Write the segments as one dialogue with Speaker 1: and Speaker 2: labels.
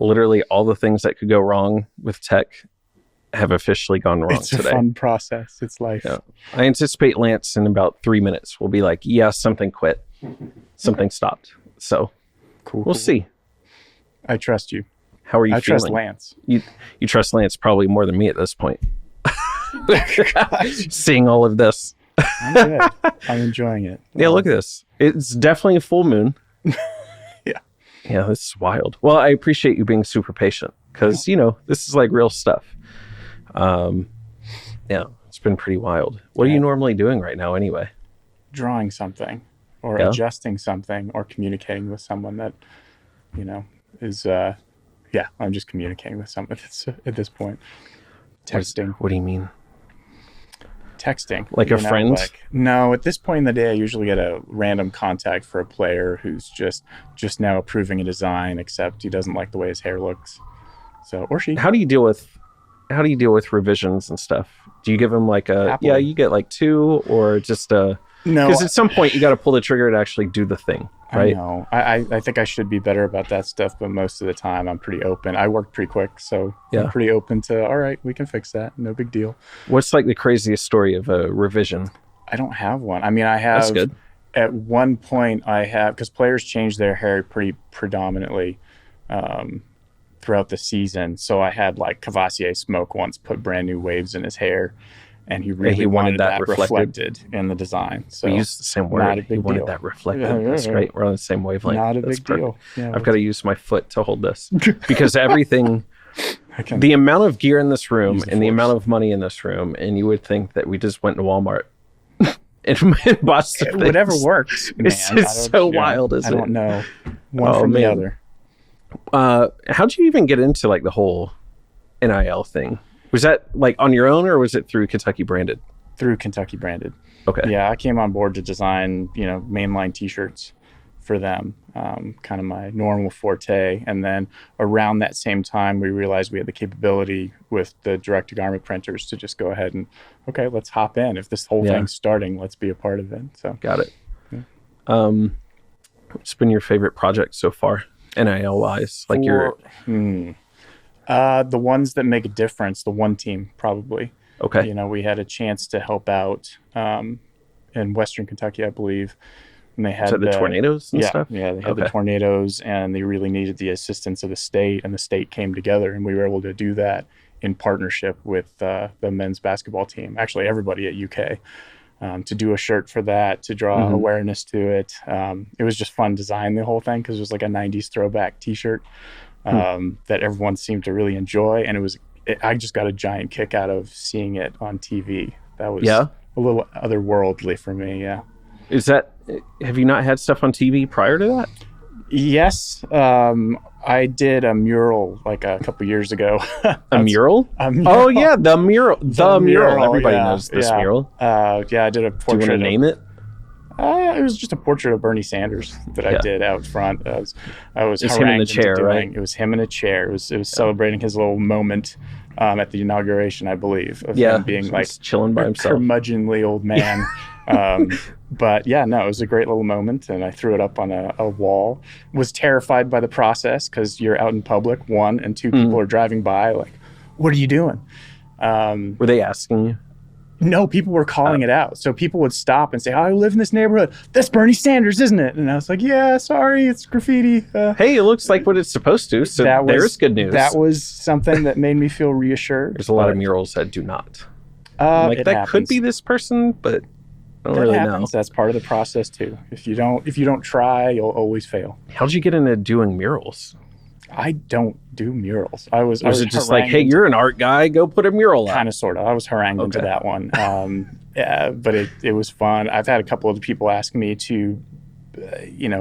Speaker 1: literally all the things that could go wrong with tech have officially gone wrong today.
Speaker 2: It's a fun process. It's life.
Speaker 1: Yeah. I anticipate Lance in about 3 minutes will be like, yeah, something quit. Something stopped. So we'll see.
Speaker 2: I trust you.
Speaker 1: How are you feeling?
Speaker 2: I trust Lance.
Speaker 1: You trust Lance probably more than me at this point. Seeing all of this.
Speaker 2: I'm good. I'm enjoying it.
Speaker 1: Yeah, look at this. It's definitely a full moon. Yeah, this is wild. Well, I appreciate you being super patient because, this is like real stuff. Yeah, it's been pretty wild. What are you normally doing right now anyway?
Speaker 2: Drawing something or adjusting something or communicating with someone that, is, I'm just communicating with someone at this point. Texting.
Speaker 1: What do you mean?
Speaker 2: Texting.
Speaker 1: Like a friend?
Speaker 2: No, at this point in the day, I usually get a random contact for a player who's just now approving a design, except he doesn't like the way his hair looks. So, or she.
Speaker 1: How do you deal with revisions and stuff? Do you give them like you get like 2 or just no? Because at some point you got to pull the trigger to actually do the thing, right?
Speaker 2: I know. I think I should be better about that stuff, but most of the time I'm pretty open. I work pretty quick, so I'm pretty open to, all right, we can fix that. No big deal.
Speaker 1: What's like the craziest story of a revision?
Speaker 2: I don't have one. I mean, I have.
Speaker 1: That's good.
Speaker 2: At one point because players change their hair pretty predominantly throughout the season. So I had like Cavassier Smoke once put brand new waves in his hair. And he really wanted that reflected in the design. So
Speaker 1: we used the same word. He wanted that reflected. That's great. We're on the same wavelength.
Speaker 2: Not a
Speaker 1: That's
Speaker 2: big
Speaker 1: perfect.
Speaker 2: deal. Yeah,
Speaker 1: I've got to use my foot to hold this because everything, the amount of gear in this room and the amount of money in this room, and you would think that we just went to Walmart and bought some things.
Speaker 2: Whatever works. Man.
Speaker 1: It's so wild, isn't it?
Speaker 2: I don't know one from the other.
Speaker 1: How'd you even get into like the whole NIL thing? Was that like on your own or was it through Kentucky Branded?
Speaker 2: Through Kentucky Branded.
Speaker 1: Okay.
Speaker 2: Yeah, I came on board to design, mainline t-shirts for them, kind of my normal forte. And then around that same time, we realized we had the capability with the direct-to-garment printers to just go ahead and, okay, let's hop in. If this whole thing's starting, let's be a part of it. So
Speaker 1: got it. Yeah. What's been your favorite project so far, NIL-wise? Like
Speaker 2: the ones that make a difference, the one team probably.
Speaker 1: Okay.
Speaker 2: We had a chance to help out in Western Kentucky, I believe. And they had
Speaker 1: the tornadoes and stuff?
Speaker 2: Yeah, they had the tornadoes and they really needed the assistance of the state, and the state came together and we were able to do that in partnership with the men's basketball team. Actually, everybody at UK. To do a shirt for that, to draw awareness to it. It was just fun design, the whole thing, because it was like a 90s throwback t-shirt. That everyone seemed to really enjoy, and I just got a giant kick out of seeing it on TV. That was a little otherworldly for me. Yeah.
Speaker 1: Have you not had stuff on TV prior to that?
Speaker 2: Yes. I did a mural like a couple years ago.
Speaker 1: A mural? Oh yeah, the mural. The mural. Everybody knows this mural.
Speaker 2: I did a portrait.
Speaker 1: Do you want to name it?
Speaker 2: It was just a portrait of Bernie Sanders that I did out front. I was
Speaker 1: him in the chair, right?
Speaker 2: It was him in a chair. It was celebrating his little moment at the inauguration, I believe, of him being like
Speaker 1: chilling by himself,
Speaker 2: curmudgeonly old man. But it was a great little moment, and I threw it up on a wall. Was terrified by the process because you're out in public, 1, and 2 people are driving by, like, "What are you doing?"
Speaker 1: Were they asking you?
Speaker 2: No, people were calling it out. So people would stop and say, "I live in this neighborhood. That's Bernie Sanders, isn't it?" And I was like, "Yeah, sorry, it's graffiti."
Speaker 1: Hey, it looks like what it's supposed to. So there's good news.
Speaker 2: That was something that made me feel reassured.
Speaker 1: There's a lot of murals that do not. That happens. Could be this person, but I don't really know.
Speaker 2: That's part of the process too. If you don't try, you'll always fail.
Speaker 1: How'd you get into doing murals?
Speaker 2: I don't do murals. I was
Speaker 1: just like, hey, you're an art guy, go put a mural up?
Speaker 2: Kind of, sort of. I was harangued into that one. But it was fun. I've had a couple of people ask me to,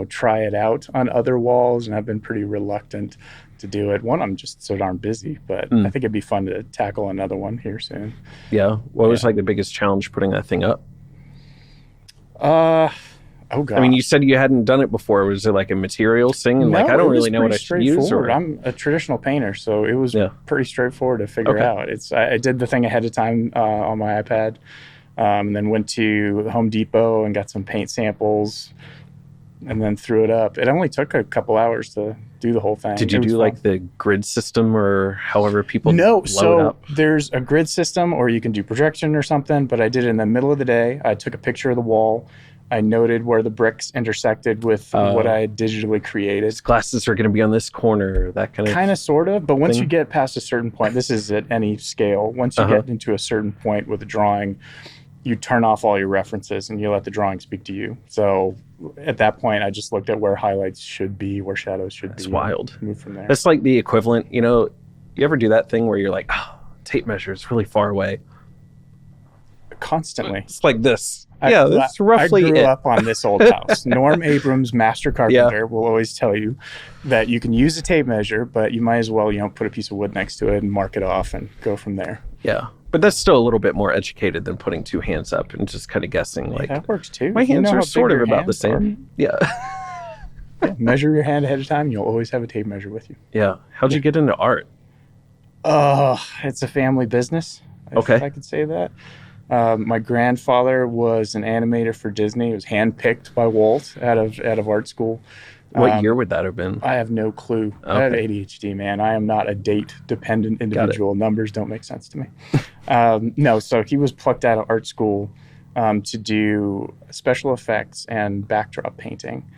Speaker 2: try it out on other walls, and I've been pretty reluctant to do it. One, I'm just so darn busy, but I think it'd be fun to tackle another one here soon.
Speaker 1: Yeah. What was like the biggest challenge putting that thing up?
Speaker 2: Oh God!
Speaker 1: I mean, you said you hadn't done it before. Was it like a materials thing? And I don't really know what I should use. Or...
Speaker 2: I'm a traditional painter, so it was pretty straightforward to figure out. I did the thing ahead of time on my iPad, and then went to Home Depot and got some paint samples. and then threw it up. It only took a couple hours to do the whole thing.
Speaker 1: Did you do fun. Like the grid system or however people
Speaker 2: No,
Speaker 1: load
Speaker 2: so
Speaker 1: up?
Speaker 2: There's a grid system, or you can do projection or something, but I did it in the middle of the day. I took a picture of the wall. I noted where the bricks intersected with what I had digitally created.
Speaker 1: Glasses are going to be on this corner, that kind of
Speaker 2: sort of. But once you get past a certain point, this is at any scale. Once you get into a certain point with a drawing, you turn off all your references and you let the drawing speak to you. So at that point, I just looked at where highlights should be, where shadows should be.
Speaker 1: That's wild.
Speaker 2: Move from there.
Speaker 1: That's like the equivalent. You know, you ever do that thing where you're like, oh, tape measure is really far away?
Speaker 2: Constantly.
Speaker 1: It's like this. That's roughly
Speaker 2: I grew up on this old house. Norm Abrams, master carpenter, will always tell you that you can use a tape measure, but you might as well, put a piece of wood next to it and mark it off and go from there.
Speaker 1: Yeah. But that's still a little bit more educated than putting two hands up and just kind of guessing. Like
Speaker 2: that works too.
Speaker 1: My hands are sort of about the same. Yeah.
Speaker 2: Measure your hand ahead of time. You'll always have a tape measure with you.
Speaker 1: Yeah. How'd you get into art?
Speaker 2: It's a family business. If I could say that. My grandfather was an animator for Disney. He was handpicked by Walt out of art school.
Speaker 1: What year would that have been?
Speaker 2: I have no clue. Okay. I have ADHD, man. I am not a date-dependent individual. Numbers don't make sense to me. No, so he was plucked out of art school to do special effects and backdrop painting.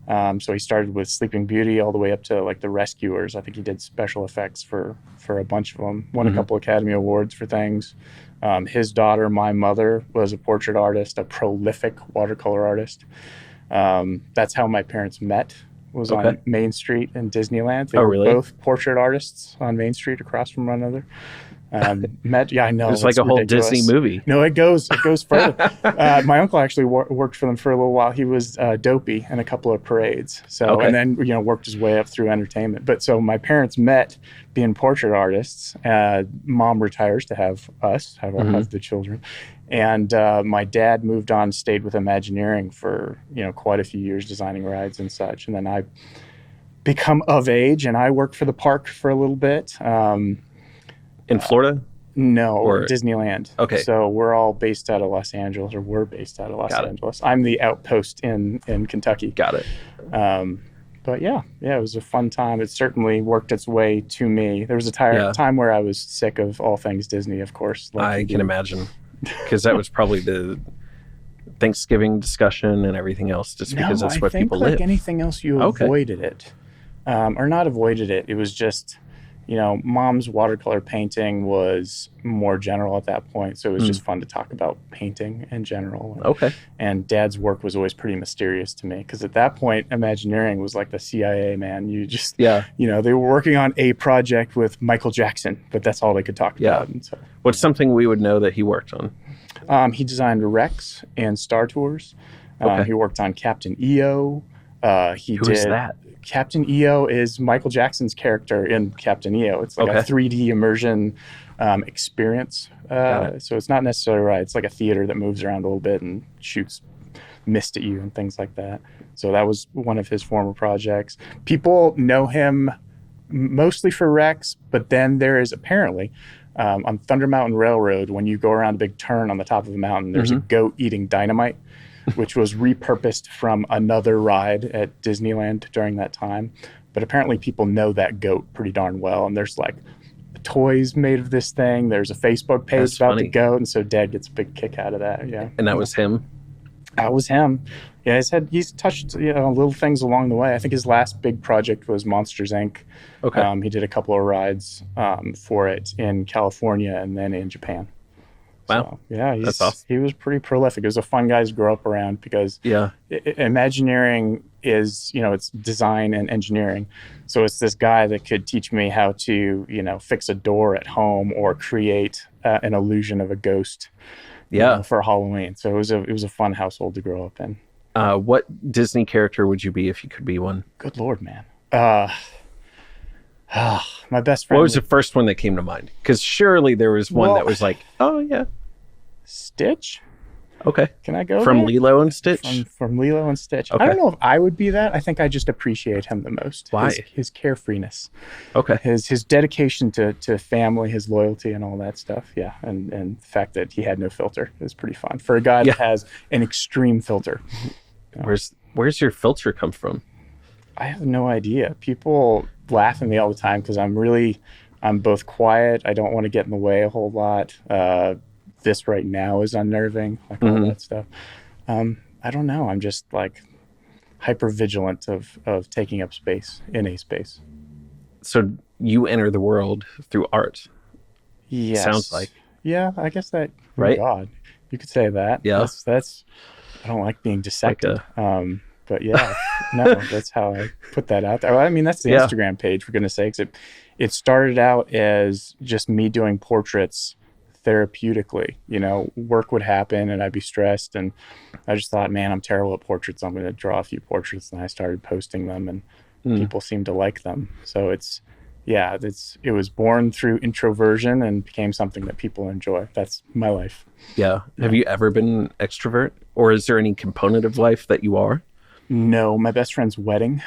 Speaker 2: So he started with Sleeping Beauty all the way up to like The Rescuers. I think he did special effects for a bunch of them. Won a couple Academy Awards for things. His daughter, my mother, was a portrait artist, a prolific watercolor artist. That's how my parents met, was on Main Street in Disneyland. They were both portrait artists on Main Street across from one another. I know.
Speaker 1: It's like a whole Disney movie.
Speaker 2: No, it goes further. My uncle actually worked for them for a little while. He was Dopey in a couple of parades. So, and then, worked his way up through entertainment. But so my parents met being portrait artists. Mom retires to have us, have the children. And my dad moved on, stayed with Imagineering for, quite a few years, designing rides and such. And then I become of age and I worked for the park for a little bit.
Speaker 1: In Florida?
Speaker 2: No, or Disneyland.
Speaker 1: Okay.
Speaker 2: So we're all based out of Los Angeles, or we're based out of Los Angeles. I'm the outpost in Kentucky.
Speaker 1: Got it.
Speaker 2: But yeah, it was a fun time. It certainly worked its way to me. There was a time where I was sick of all things Disney, of course.
Speaker 1: I can imagine. Because that was probably the Thanksgiving discussion and everything else, just because that's where people live.
Speaker 2: Like anything else, you avoided it. Or not avoided it. It was just... Mom's watercolor painting was more general at that point, so it was just fun to talk about painting in general. And Dad's work was always pretty mysterious to me, because at that point, Imagineering was like the CIA, man. You just, they were working on a project with Michael Jackson, but that's all they could talk about. And so,
Speaker 1: what's something we would know that he worked on?
Speaker 2: He designed Rex and Star Tours. He worked on Captain EO.
Speaker 1: Who is that?
Speaker 2: Captain EO is Michael Jackson's character in Captain EO. It's like a 3D immersion experience. So it's not necessarily right. It's like a theater that moves around a little bit and shoots mist at you and things like that. So that was one of his former projects. People know him mostly for Rex, but then there is apparently on Thunder Mountain Railroad, when you go around a big turn on the top of a mountain, there's a goat eating dynamite. Which was repurposed from another ride at Disneyland during that time. But apparently people know that goat pretty darn well. And there's like toys made of this thing. There's a Facebook page about the goat. And so Dad gets a big kick out of that. Yeah.
Speaker 1: And that was him?
Speaker 2: That was him. Yeah, he's touched little things along the way. I think his last big project was Monsters, Inc. He did a couple of rides for it in California and then in Japan.
Speaker 1: Wow.
Speaker 2: So, yeah,
Speaker 1: that's awesome.
Speaker 2: He was pretty prolific. It was a fun guy to grow up around because Imagineering is, it's design and engineering. So it's this guy that could teach me how to, fix a door at home or create an illusion of a ghost for Halloween. So it was a fun household to grow up in.
Speaker 1: What Disney character would you be if you could be one?
Speaker 2: Good Lord, man. My best friend.
Speaker 1: What was the first one that came to mind? Because surely there was one that was like, oh yeah,
Speaker 2: Stitch.
Speaker 1: Okay,
Speaker 2: can I go
Speaker 1: from
Speaker 2: there?
Speaker 1: Lilo and Stitch?
Speaker 2: From Lilo and Stitch. I don't know if I would be that. I think I just appreciate him the most.
Speaker 1: Why?
Speaker 2: His carefreeness.
Speaker 1: Okay.
Speaker 2: His dedication to family, his loyalty, and all that stuff. Yeah, and the fact that he had no filter is pretty fun for a guy that has an extreme filter.
Speaker 1: Where's your filter come from?
Speaker 2: I have no idea. People laugh at me all the time because I'm both quiet. I don't want to get in the way a whole lot. This right now is unnerving, like all that stuff. I don't know. I'm just like hyper vigilant of taking up space in a space. So
Speaker 1: you enter the world through art.
Speaker 2: Yes.
Speaker 1: Sounds like.
Speaker 2: Yeah, I guess that.
Speaker 1: Right.
Speaker 2: God, you could say that.
Speaker 1: Yeah.
Speaker 2: That's. I don't like being dissected. But yeah, no, that's how I put that out there. Well, I mean, that's the Instagram page, for goodness sakes. It started out as just me doing portraits therapeutically. You know, work would happen and I'd be stressed, and I just thought, man, I'm terrible at portraits. I'm going to draw a few portraits, and I started posting them, and people seemed to like them. So it was born through introversion and became something that people enjoy. That's my life.
Speaker 1: Yeah. Have you ever been an extrovert, or is there any component of life that you are?
Speaker 2: No, my best friend's wedding,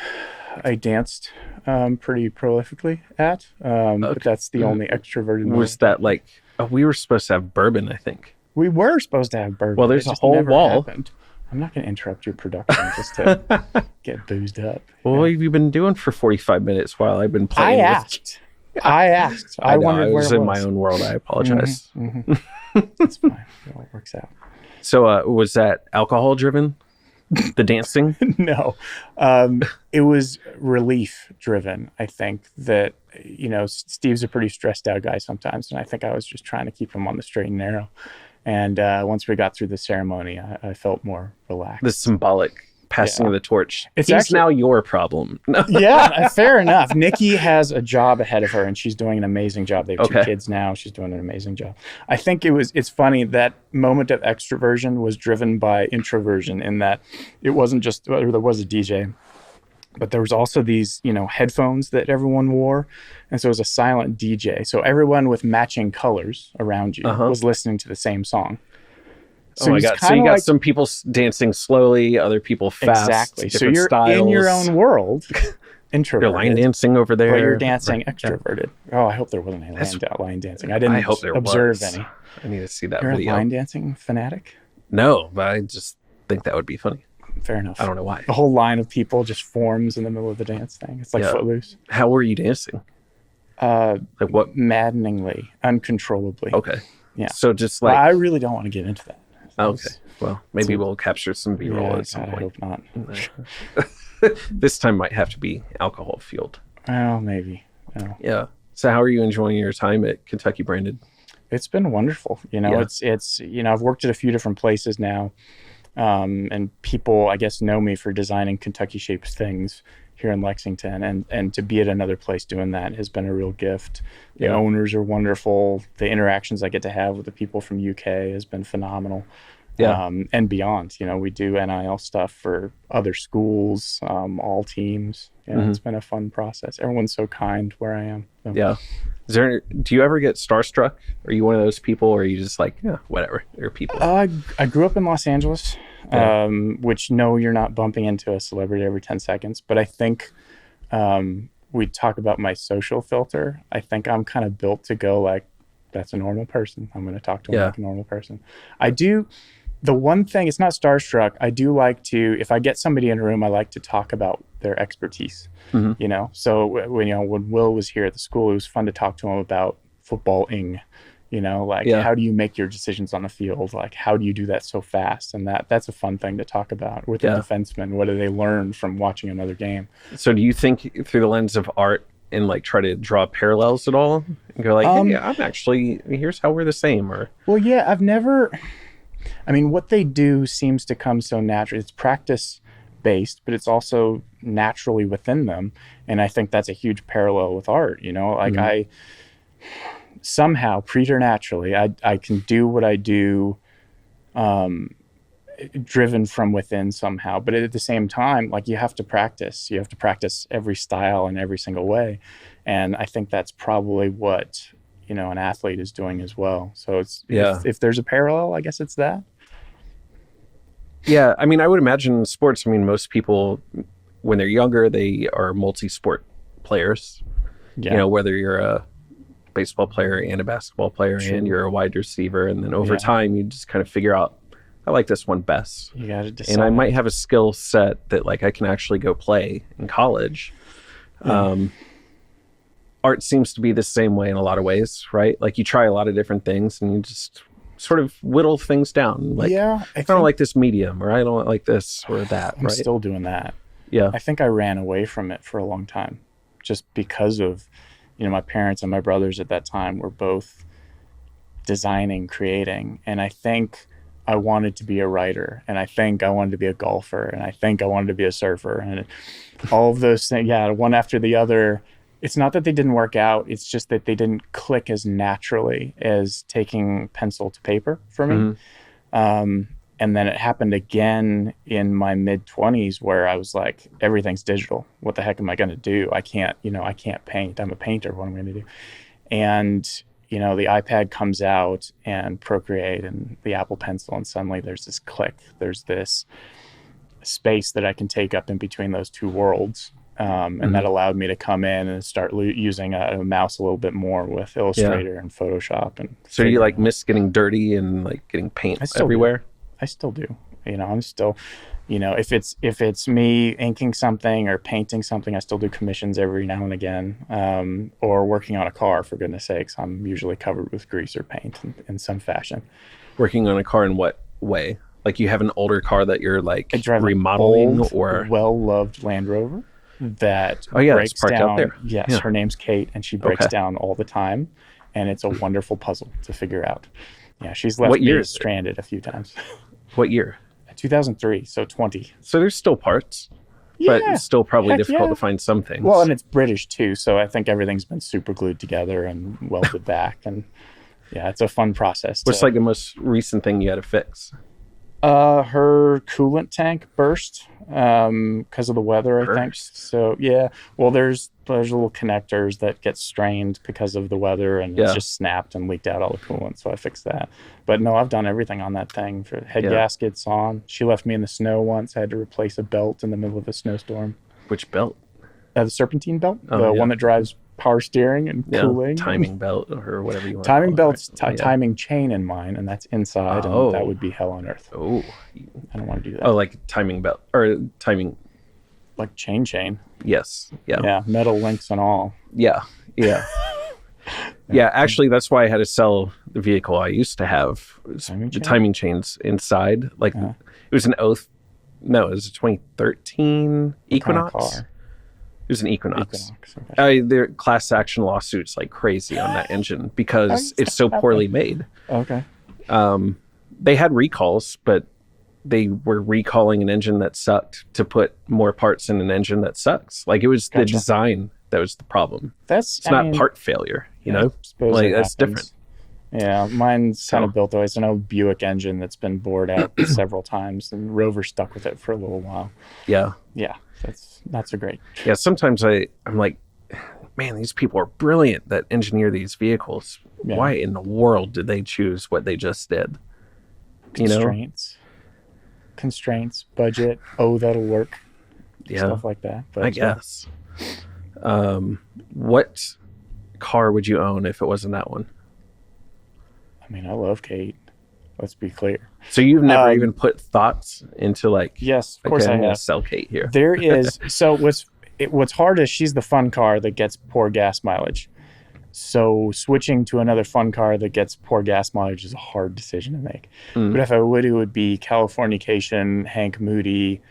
Speaker 2: I danced pretty prolifically at, but that's the only extroverted.
Speaker 1: Was that like, we were supposed to have bourbon, I think.
Speaker 2: We were supposed to have bourbon.
Speaker 1: Well, there's a whole wall.
Speaker 2: Happened. I'm not going to interrupt your production just to get boozed up.
Speaker 1: Well, what have you been doing for 45 minutes while I've been playing?
Speaker 2: I asked. I wondered where it was.
Speaker 1: In my own world. I apologize.
Speaker 2: It's fine. It all works out.
Speaker 1: So was that alcohol driven? The dancing?
Speaker 2: No. It was relief driven. I think that, Steve's a pretty stressed out guy sometimes, and I think I was just trying to keep him on the straight and narrow. And once we got through the ceremony, I felt more relaxed.
Speaker 1: The symbolic passing of the torch.
Speaker 2: It's
Speaker 1: He's
Speaker 2: actually
Speaker 1: now your problem. No.
Speaker 2: Yeah, fair enough. Nikki has a job ahead of her, and she's doing an amazing job. They have 2 kids now. She's doing an amazing job. I think it's funny that moment of extroversion was driven by introversion, in that it wasn't just, there was a DJ, but there was also these, headphones that everyone wore. And so it was a silent DJ. So everyone with matching colors around you was listening to the same song.
Speaker 1: So oh my God. So you got some people dancing slowly, other people fast.
Speaker 2: Exactly. So you're
Speaker 1: styles.
Speaker 2: In your own world, introverted.
Speaker 1: You're line dancing over there.
Speaker 2: But you're dancing extroverted. Yeah. Oh, I hope there wasn't any line dancing. I didn't observe any.
Speaker 1: I need to see that
Speaker 2: you're
Speaker 1: video.
Speaker 2: You're a line dancing fanatic?
Speaker 1: No, but I just think that would be funny.
Speaker 2: Fair enough.
Speaker 1: I don't know why.
Speaker 2: The whole line of people just forms in the middle of the dance thing. It's like Footloose.
Speaker 1: How were you dancing?
Speaker 2: Like
Speaker 1: what?
Speaker 2: Maddeningly, uncontrollably.
Speaker 1: Okay.
Speaker 2: Yeah.
Speaker 1: So just like...
Speaker 2: I really don't want to get into that.
Speaker 1: Okay. Well, maybe we'll capture some B-roll at some point.
Speaker 2: I hope not.
Speaker 1: This time might have to be alcohol fueled.
Speaker 2: Well, maybe. No.
Speaker 1: Yeah. So how are you enjoying your time at Kentucky Branded?
Speaker 2: It's been wonderful. It's I've worked at a few different places now. And people, I guess, know me for designing Kentucky-shaped things here in Lexington. And to be at another place doing that has been a real gift. The owners are wonderful. The interactions I get to have with the people from UK has been phenomenal. Yeah. And beyond. We do NIL stuff for other schools, all teams. It's been a fun process. Everyone's so kind where I am. So.
Speaker 1: Yeah. Do you ever get starstruck? Are you one of those people, or are you just like, whatever, they're people?
Speaker 2: I grew up in Los Angeles, which you're not bumping into a celebrity every 10 seconds. But I think we talk about my social filter. I think I'm kind of built to go like, that's a normal person. I'm going to talk to him like a normal person. I do. The one thing, it's not starstruck. I do like to, if I get somebody in a room, I like to talk about their expertise. So when Will was here at the school, it was fun to talk to him about footballing. How do you make your decisions on the field? Like, how do you do that so fast? And that's a fun thing to talk about with a defenseman. What do they learn from watching another game?
Speaker 1: So do you think through the lens of art and like try to draw parallels at all? And go like, hey, I'm actually, here's how we're the same. Or
Speaker 2: well, yeah, I've never... what they do seems to come so natural. It's practice based, but it's also naturally within them. And I think that's a huge parallel with art, I somehow preternaturally, I can do what I do, driven from within somehow. But at the same time, like you have to practice every style in every single way. And I think that's probably what, an athlete is doing as well. So it's, if there's a parallel, I guess it's that.
Speaker 1: Yeah. I would imagine in sports, most people, when they're younger, they are multi-sport players, whether you're a baseball player and a basketball player and you're a wide receiver. And then over time, you just kind of figure out I like this one best.
Speaker 2: You got to decide.
Speaker 1: And I might have a skill set that like I can actually go play in college. Art seems to be the same way in a lot of ways, right? Like you try a lot of different things and you just sort of whittle things down. Like, I don't like this medium, or I don't like this or that.
Speaker 2: I'm still doing that.
Speaker 1: Yeah.
Speaker 2: I think I ran away from it for a long time just because of, my parents and my brothers at that time were both designing, creating. And I think I wanted to be a writer, and I think I wanted to be a golfer, and I think I wanted to be a surfer, and all of those things. Yeah. One after the other. It's not that they didn't work out. It's just that they didn't click as naturally as taking pencil to paper for me. And then it happened again in my mid-20s where I was like, everything's digital. What the heck am I going to do? I can't paint. I'm a painter. What am I going to do? And, the iPad comes out and Procreate and the Apple Pencil, and suddenly there's this click. There's this space that I can take up in between those two worlds. And that allowed me to come in and start using a mouse a little bit more with Illustrator and Photoshop. And
Speaker 1: so you like miss getting dirty and like getting paint everywhere?
Speaker 2: I still do. I'm still, if it's me inking something or painting something, I still do commissions every now and again, or working on a car, for goodness sakes. I'm usually covered with grease or paint in some fashion.
Speaker 1: Working on a car in what way? Like you have an older car that you're like remodeling, or
Speaker 2: well-loved Land Rover that
Speaker 1: breaks down out there.
Speaker 2: Yes, her name's Kate, and she breaks down all the time, and it's a wonderful puzzle to figure out. Yeah, she's left me stranded a few times.
Speaker 1: What year?
Speaker 2: 2003, so 20.
Speaker 1: So there's still parts, but it's still probably difficult to find some things.
Speaker 2: Well, and it's British too, so I think everything's been super glued together and welded back, and it's a fun process.
Speaker 1: What's like the most recent thing you had to fix?
Speaker 2: Her coolant tank burst because of the weather, I think. So well, there's little connectors that get strained because of the weather, and it's just snapped and leaked out all the coolant. So I fixed that. But no, I've done everything on that thing. For head gaskets on. She left me in the snow once. I had to replace a belt in the middle of a snowstorm.
Speaker 1: Which belt?
Speaker 2: The serpentine belt, the one that drives power steering and cooling.
Speaker 1: Timing belt or whatever you want.
Speaker 2: Timing belt's timing chain in mine, and that's inside, and that would be hell on earth.
Speaker 1: Oh,
Speaker 2: I don't want to do that.
Speaker 1: Oh, like timing belt or timing,
Speaker 2: like chain.
Speaker 1: Yes.
Speaker 2: Yeah. Metal links and all.
Speaker 1: Yeah. Actually, that's why I had to sell the vehicle I used to have. The timing chains inside. Like it was an oath. No, it was a 2013 Equinox. It was an Equinox. Okay. Their class action lawsuits like crazy on that engine because it's so poorly made.
Speaker 2: Okay.
Speaker 1: They had recalls, but they were recalling an engine that sucked to put more parts in an engine that sucks. Like it was the design that was the problem. It's not part failure, you know? Like that's different.
Speaker 2: Yeah, mine's kind of built though. It's an old Buick engine that's been bored out several times, and Rover stuck with it for a little while.
Speaker 1: Yeah.
Speaker 2: That's not so great.
Speaker 1: Yeah, sometimes I'm like, man, these people are brilliant that engineer these vehicles. Yeah. Why in the world did they choose what they just did?
Speaker 2: Constraints, budget. Oh, that'll work.
Speaker 1: Yeah,
Speaker 2: stuff like that. But
Speaker 1: I guess. What car would you own if it wasn't that one?
Speaker 2: I mean, I love Kate. Let's be clear.
Speaker 1: So you've never even put thoughts into like,
Speaker 2: yes, of course I have.
Speaker 1: Sell Kate here.
Speaker 2: There is. So what's hard is she's the fun car that gets poor gas mileage. So switching to another fun car that gets poor gas mileage is a hard decision to make. But if I would, it would be Californication, Hank Moody,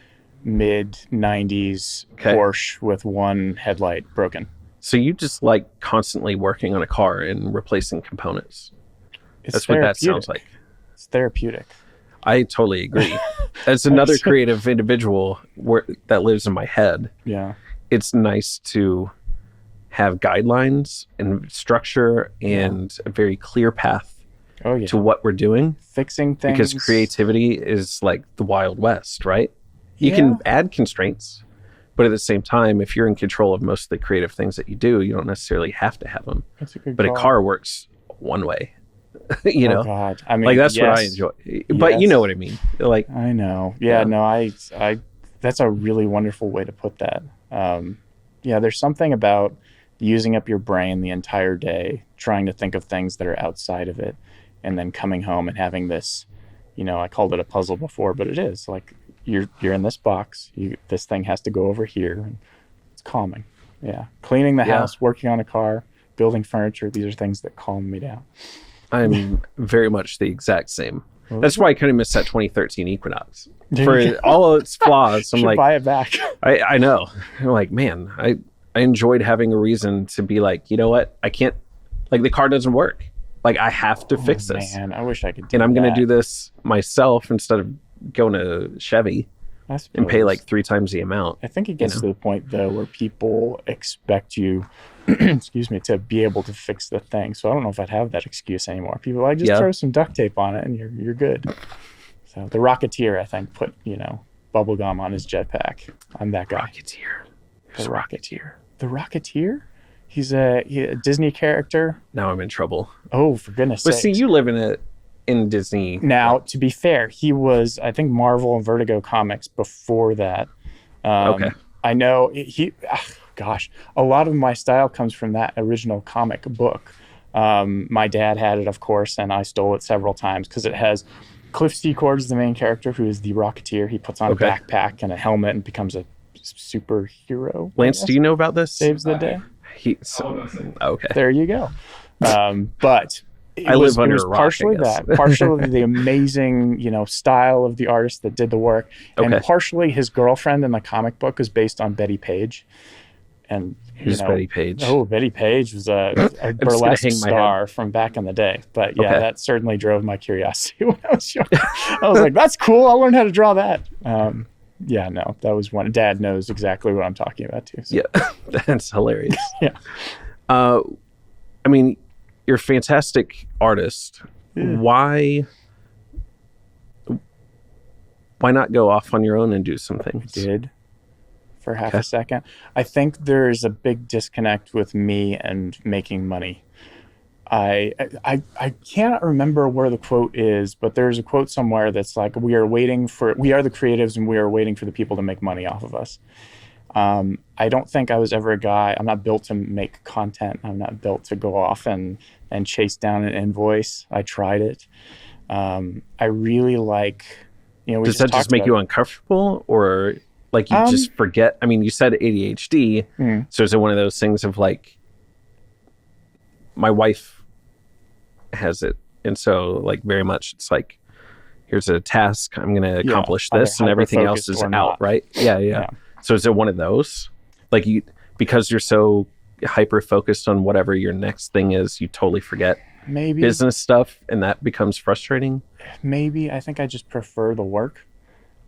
Speaker 2: mid-90s Porsche with one headlight broken.
Speaker 1: So you just like constantly working on a car and replacing components. That's what that sounds like.
Speaker 2: It's therapeutic.
Speaker 1: I totally agree. As another creative individual that lives in my head, it's nice to have guidelines and structure and a very clear path to what we're doing.
Speaker 2: Fixing things.
Speaker 1: Because creativity is like the Wild West, right? You can add constraints, but at the same time, if you're in control of most of the creative things that you do, you don't necessarily have to have them.
Speaker 2: That's a good
Speaker 1: call. A car works one way. You know,
Speaker 2: God. I mean,
Speaker 1: like that's what I enjoy, but you know what I mean. Like,
Speaker 2: I know. No, I, that's a really wonderful way to put that. There's something about using up your brain the entire day, trying to think of things that are outside of it, and then coming home and having this I called it a puzzle before, but it is like you're in this box. This thing has to go over here. And it's calming. Yeah. Cleaning the house, working on a car, building furniture. These are things that calm me down.
Speaker 1: I'm very much the exact same. That's why I couldn't miss that 2013 Equinox. For all of its flaws, I'm like,
Speaker 2: buy it back.
Speaker 1: I know. I'm like, man, I enjoyed having a reason to be like, you know what? I can't, like, the car doesn't work. Like, I have to fix this.
Speaker 2: Man, I wish I could do that.
Speaker 1: And I'm going to do this myself instead of going to Chevy and pay like 3 times the amount.
Speaker 2: I think it gets to the point, though, where people expect you, excuse me, to be able to fix the thing. So I don't know if I'd have that excuse anymore. People are like, just throw some duct tape on it and you're good. So the Rocketeer, I think, put, bubble gum on his jetpack. I'm that guy. The Rocketeer? He's a Disney character.
Speaker 1: Now I'm in trouble.
Speaker 2: Oh, for goodness sake.
Speaker 1: But see, you live in Disney.
Speaker 2: Now, to be fair, he was, I think, Marvel and Vertigo comics before that.
Speaker 1: Okay.
Speaker 2: I know a lot of my style comes from that original comic book. My dad had it, of course, and I stole it several times because it has Cliff Secord is the main character, who is the Rocketeer. He puts on a backpack and a helmet and becomes a superhero.
Speaker 1: Lance, do you know about this?
Speaker 2: Saves the day.
Speaker 1: Okay.
Speaker 2: There you go. But
Speaker 1: I live under a rock,
Speaker 2: partially that, partially the amazing, style of the artist that did the work, and partially his girlfriend in the comic book is based on Betty Page. And
Speaker 1: who's Betty Page?
Speaker 2: Oh, Betty Page was a burlesque star from back in the day. But yeah, that certainly drove my curiosity when I was young. I was like, that's cool. I'll learn how to draw that. Yeah, no, that was one. Dad knows exactly what I'm talking about too. So.
Speaker 1: Yeah, that's hilarious.
Speaker 2: Yeah.
Speaker 1: I mean, you're a fantastic artist. Yeah. Why not go off on your own and do some things?
Speaker 2: I did for half a second. I think there's a big disconnect with me and making money. I cannot remember where the quote is, but there's a quote somewhere that's like, we are the creatives and we are waiting for the people to make money off of us. I don't think I was ever a guy. I'm not built to make content. I'm not built to go off and chase down an invoice. I tried it. I really like,
Speaker 1: does that just make you uncomfortable, or like you just forget? I mean, you said ADHD. So is it one of those things of like, my wife has it, and so like very much it's like, here's a task, I'm going to accomplish this, and everything else is out, right? Yeah. So is it one of those, like, because you're so hyper focused on whatever your next thing is, you totally forget
Speaker 2: maybe
Speaker 1: business stuff, and that becomes frustrating?
Speaker 2: Maybe. I think I just prefer the work,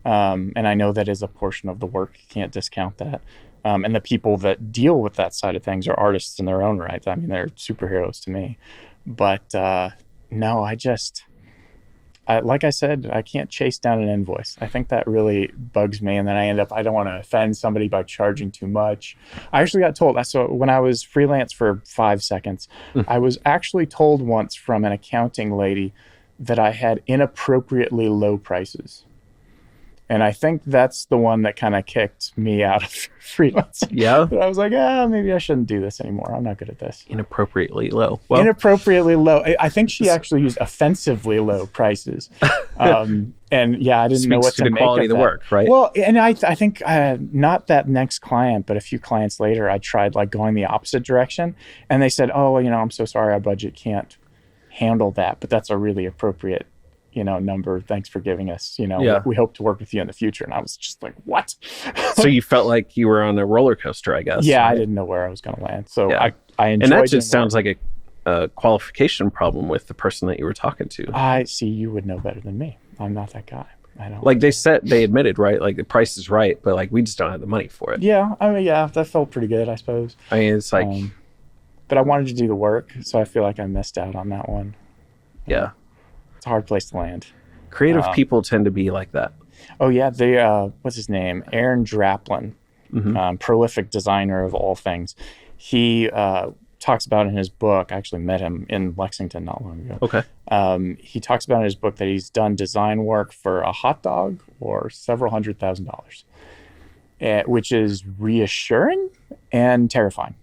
Speaker 2: and I know that is a portion of the work. You can't discount that. And the people that deal with that side of things are artists in their own right. I mean, they're superheroes to me. But no, like I said, I can't chase down an invoice. I think that really bugs me. And then I don't want to offend somebody by charging too much. I actually got told, so when I was freelance for 5 seconds, I was actually told once from an accounting lady that I had inappropriately low prices. And I think that's the one that kind of kicked me out of freelancing. Yeah. But I was like, maybe I shouldn't do this anymore. I'm not good at this.
Speaker 1: Inappropriately low.
Speaker 2: Well, inappropriately low. I think she actually used offensively low prices. And yeah, I didn't know what to make of that. Speaks to the quality of the work, right? Well, and I think not that next client, but a few clients later, I tried like going the opposite direction. And they said, I'm so sorry, our budget can't handle that. But that's a really appropriate number. Thanks for giving us, we hope to work with you in the future. And I was just like, what?
Speaker 1: So you felt like you were on a roller coaster, I guess.
Speaker 2: Yeah, right? I didn't know where I was going to land. So I enjoyed it.
Speaker 1: And that just sounds like a qualification problem with the person that you were talking to.
Speaker 2: I see. You would know better than me. I'm not that guy. I don't.
Speaker 1: Like they admitted, right? Like the price is right, but like we just don't have the money for it.
Speaker 2: Yeah. I mean, yeah, that felt pretty good, I suppose.
Speaker 1: I mean, it's like.
Speaker 2: But I wanted to do the work, so I feel like I missed out on that one.
Speaker 1: Yeah.
Speaker 2: It's a hard place to land.
Speaker 1: Creative people tend to be like that.
Speaker 2: Oh yeah, they what's his name? Aaron Draplin, prolific designer of all things. He talks about in his book. I actually met him in Lexington not long ago.
Speaker 1: Okay.
Speaker 2: He talks about in his book that he's done design work for a hot dog or several $100,000, which is reassuring and terrifying.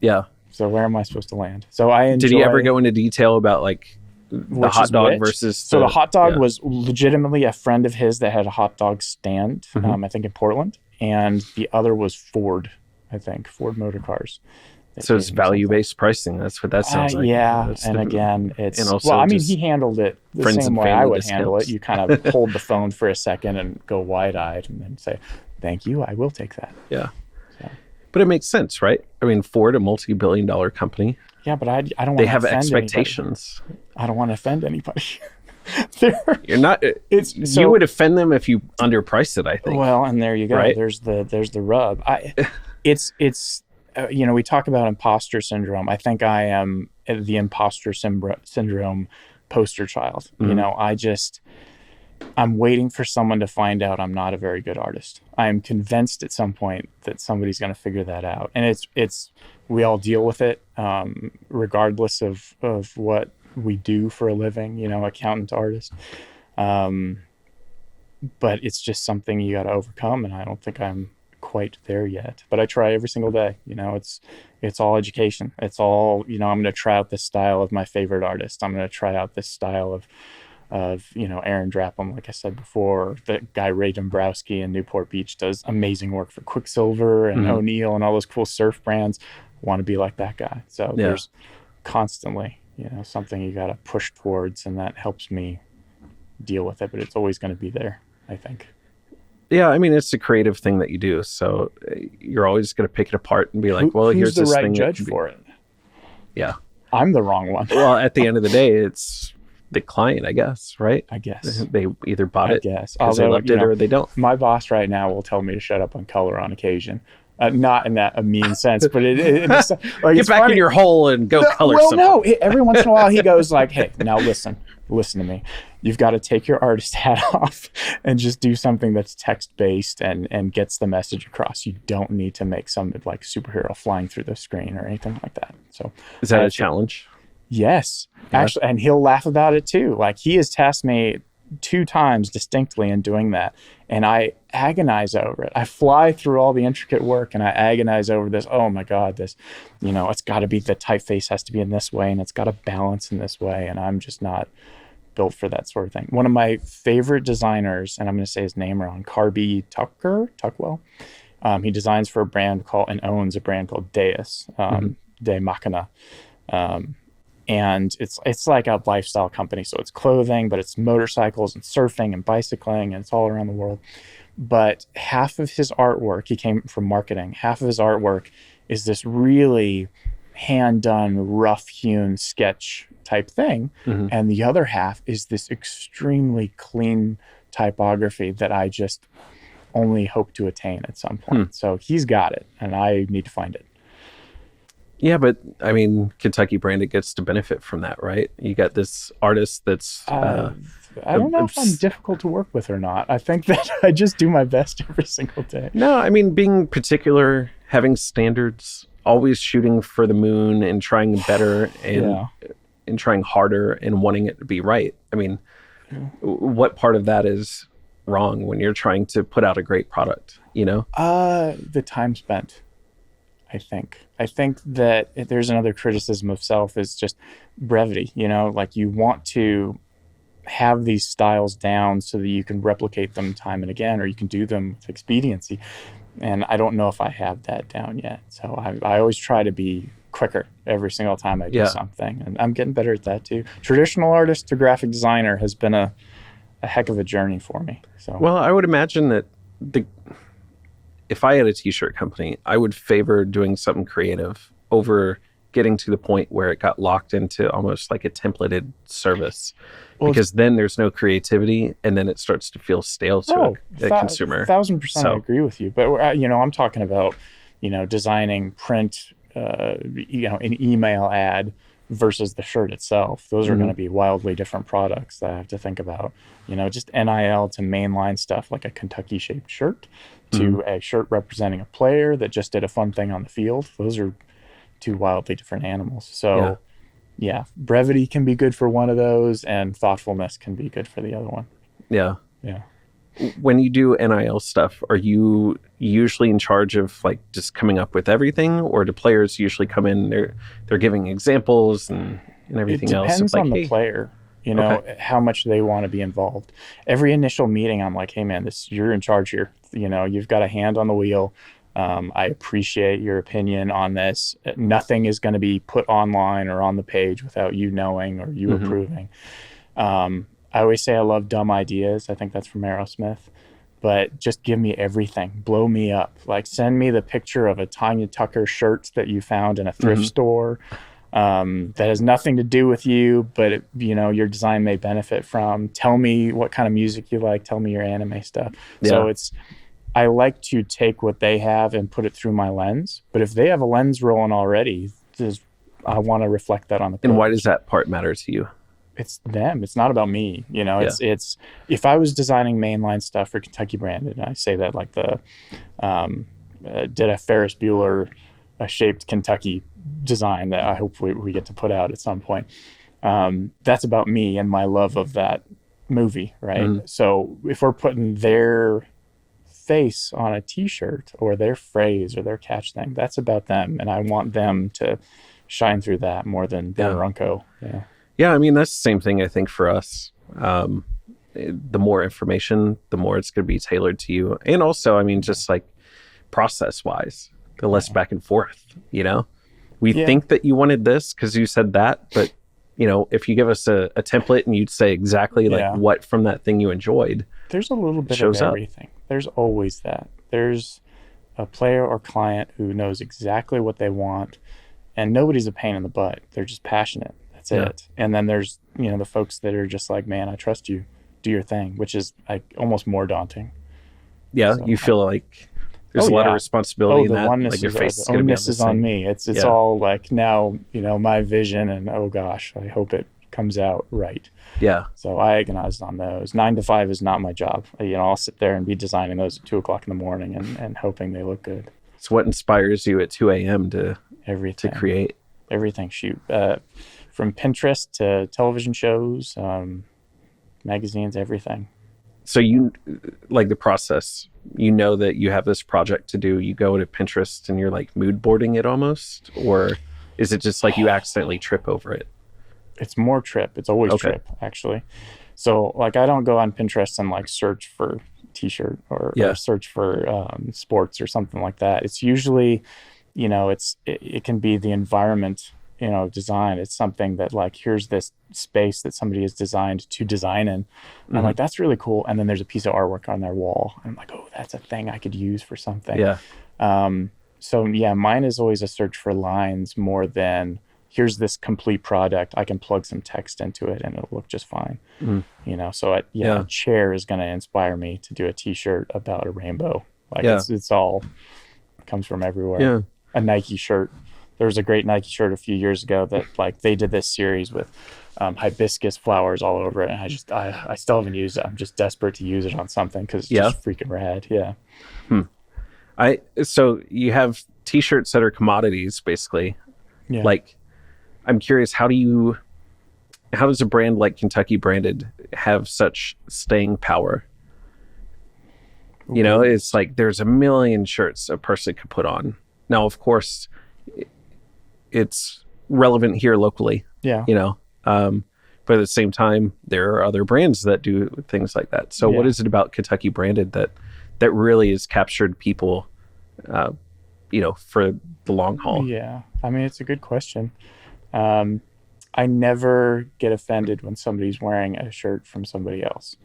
Speaker 1: Yeah.
Speaker 2: So where am I supposed to land? So I enjoy.
Speaker 1: Did he ever go into detail about like The hot dog versus
Speaker 2: so the hot dog was legitimately a friend of his that had a hot dog stand, I think in Portland, and the other was Ford, I think, Ford Motor Cars.
Speaker 1: So it's value-based pricing. That's what that sounds like.
Speaker 2: Yeah, and again, it's well, I mean, he handled it the same way I would handle it. You kind of hold the phone for a second and go wide-eyed, and then say, "Thank you, I will take that."
Speaker 1: Yeah, but it makes sense, right? I mean, Ford, a multi-billion-dollar company.
Speaker 2: Yeah, but I don't want to
Speaker 1: They have expectations.
Speaker 2: Anybody. I don't want to offend anybody.
Speaker 1: You're not. You would offend them if you underpriced it, I think.
Speaker 2: Well, and there you go. Right? There's the rub. It's we talk about imposter syndrome. I think I am the imposter syndrome poster child. I'm waiting for someone to find out I'm not a very good artist. I am convinced at some point that somebody's going to figure that out. And it's we all deal with it, regardless of what we do for a living, accountant, artist. But it's just something you got to overcome. And I don't think I'm quite there yet, but I try every single day. It's all education. It's all, I'm going to try out this style of my favorite artist. I'm going to try out this style of Aaron Drapham, like I said before. The guy Ray Dombrowski in Newport Beach does amazing work for Quicksilver and O'Neill and all those cool surf brands. I want to be like that guy. So there's constantly, something you got to push towards, and that helps me deal with it, but it's always going to be there, I think.
Speaker 1: Yeah, I mean, it's a creative thing that you do, so you're always going to pick it apart and be like, well, here's
Speaker 2: the
Speaker 1: this
Speaker 2: right
Speaker 1: thing
Speaker 2: judge for it.
Speaker 1: Yeah.
Speaker 2: I'm the wrong one.
Speaker 1: Well, at the end of the day, it's the client, I guess, right?
Speaker 2: I guess.
Speaker 1: They either bought it
Speaker 2: because
Speaker 1: they loved it or they don't.
Speaker 2: My boss right now will tell me to shut up on color on occasion. Not in that a mean sense, but it like,
Speaker 1: get back in your hole and go color something.
Speaker 2: Well, no, every once in a while he goes like, hey, now listen to me. You've got to take your artist hat off and just do something that's text-based and gets the message across. You don't need to make some like superhero flying through the screen or anything like that. So
Speaker 1: is that a challenge?
Speaker 2: Yes, actually, and he'll laugh about it too. Like he has tasked me 2 times distinctly in doing that, and I agonize over it. I fly through all the intricate work and I agonize over this. Oh my God, this, it's got to be, the typeface has to be in this way and it's got to balance in this way, and I'm just not built for that sort of thing. One of my favorite designers, and I'm going to say his name wrong, Carby Tuckwell. He designs for a brand and owns a brand called Deus, De Machina. And it's like a lifestyle company. So it's clothing, but it's motorcycles and surfing and bicycling, and it's all around the world. But half of his artwork, he came from marketing, half of his artwork is this really hand-done, rough-hewn sketch type thing. And the other half is this extremely clean typography that I just only hope to attain at some point. So he's got it, and I need to find it.
Speaker 1: Yeah, but I mean, Kentucky Branded gets to benefit from that, right? You got this artist that's...
Speaker 2: I don't know if I'm difficult to work with or not. I think that I just do my best every single day.
Speaker 1: No, I mean, being particular, having standards, always shooting for the moon and trying better and trying harder and wanting it to be right. I mean, what part of that is wrong when you're trying to put out a great product,
Speaker 2: The time spent. I think that if there's another criticism of self is just brevity, like you want to have these styles down so that you can replicate them time and again, or you can do them with expediency. And I don't know if I have that down yet. So I always try to be quicker every single time I do something. And I'm getting better at that too. Traditional artist to graphic designer has been a heck of a journey for me. So
Speaker 1: well, I would imagine that if I had a t-shirt company, I would favor doing something creative over getting to the point where it got locked into almost like a templated service, because then there's no creativity and then it starts to feel stale to a consumer.
Speaker 2: 1,000% I agree with you. But, I'm talking about, designing print, an email ad versus the shirt itself. Those are going to be wildly different products that I have to think about. Just NIL to mainline stuff like a Kentucky shaped shirt to a shirt representing a player that just did a fun thing on the field. Those are 2 wildly different animals. So brevity can be good for one of those, and thoughtfulness can be good for the other one.
Speaker 1: Yeah.
Speaker 2: Yeah.
Speaker 1: When you do NIL stuff, are you usually in charge of like just coming up with everything, or do players usually come in, they're giving examples and and everything
Speaker 2: it
Speaker 1: else.
Speaker 2: depends
Speaker 1: Like,
Speaker 2: on the
Speaker 1: hey,
Speaker 2: player, how much they want to be involved. Every initial meeting, I'm like, hey man, you're in charge here. You've got a hand on the wheel. I appreciate your opinion on this. Nothing is going to be put online or on the page without you knowing or you approving. I always say I love dumb ideas. I think that's from Aerosmith. But just give me everything. Blow me up. Like, send me the picture of a Tanya Tucker shirt that you found in a thrift store that has nothing to do with you, but your design may benefit from. Tell me what kind of music you like. Tell me your anime stuff. Yeah. So I like to take what they have and put it through my lens. But if they have a lens rolling already, I want to reflect that on the page.
Speaker 1: And why does that part matter to you?
Speaker 2: It's them. It's not about me. It's if I was designing mainline stuff for Kentucky Branded, and I say that like did a Ferris Bueller shaped Kentucky design that I hope we get to put out at some point. That's about me and my love of that movie, right? So if we're putting their face on a t-shirt or their phrase or their catch thing, that's about them, and I want them to shine through that more than Ben Runco.
Speaker 1: Yeah, I mean, that's the same thing, I think, for us. The more information, the more it's going to be tailored to you. And also, I mean, just like process-wise, the less back and forth, We think that you wanted this because you said that, but, if you give us a template and you'd say exactly like what from that thing you enjoyed,
Speaker 2: there's a little bit of everything. There's always that. There's a player or client who knows exactly what they want, and nobody's a pain in the butt. They're just passionate. That's it. And then there's, the folks that are just like, man, I trust you. Do your thing, which is like almost more daunting.
Speaker 1: Yeah, so, you feel like there's a lot of responsibility in that.
Speaker 2: Oneness the onus is on me. It's all like now, my vision, and oh gosh, I hope it comes out right.
Speaker 1: Yeah.
Speaker 2: So I agonize on those. 9 to 5 is not my job. I'll sit there and be designing those at 2:00 in the morning and hoping they look good.
Speaker 1: So what inspires you at 2 a.m. to create?
Speaker 2: Everything. Shoot. From Pinterest to television shows, magazines, everything.
Speaker 1: So you like the process, that you have this project to do, you go to Pinterest and you're like mood boarding it almost, or is it just like you accidentally trip over it?
Speaker 2: It's more trip. It's always trip, actually. So like I don't go on Pinterest and like search for t-shirt or search for sports or something like that. It's usually, it can be the environment, design. It's something that like, here's this space that somebody has designed to design in. And I'm like, that's really cool. And then there's a piece of artwork on their wall. And I'm like, oh, that's a thing I could use for something. Yeah. So mine is always a search for lines more than here's this complete product. I can plug some text into it and it'll look just fine. So a chair is going to inspire me to do a t-shirt about a rainbow. Like it's all comes from everywhere. Yeah. A Nike shirt. There was a great Nike shirt a few years ago that like they did this series with hibiscus flowers all over it. And I still haven't used it. I'm just desperate to use it on something because it's just freaking rad. Yeah.
Speaker 1: So you have t-shirts that are commodities basically. Yeah. Like, I'm curious, how does a brand like Kentucky Branded have such staying power? It's like there's a million shirts a person could put on. Now, of course, it's relevant here locally. Yeah. But at the same time, there are other brands that do things like that. So what is it about Kentucky Branded that really has captured people, for the long haul?
Speaker 2: Yeah. I mean, it's a good question. I never get offended when somebody's wearing a shirt from somebody else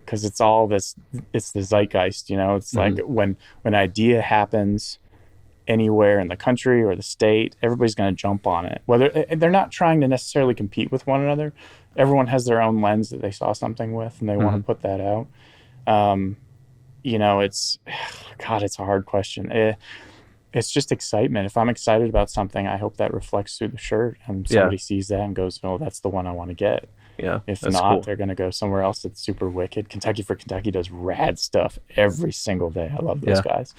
Speaker 2: because it's the zeitgeist, it's like when an idea happens anywhere in the country or the state, everybody's going to jump on it. Whether they're not trying to necessarily compete with one another, everyone has their own lens that they saw something with and they want to put that out. It's a hard question. It's just excitement. If I'm excited about something, I hope that reflects through the shirt and somebody sees that and goes, oh, that's the one I want to get. Yeah. If not, cool. They're going to go somewhere else that's super wicked. Kentucky for Kentucky does rad stuff every single day. I love those guys.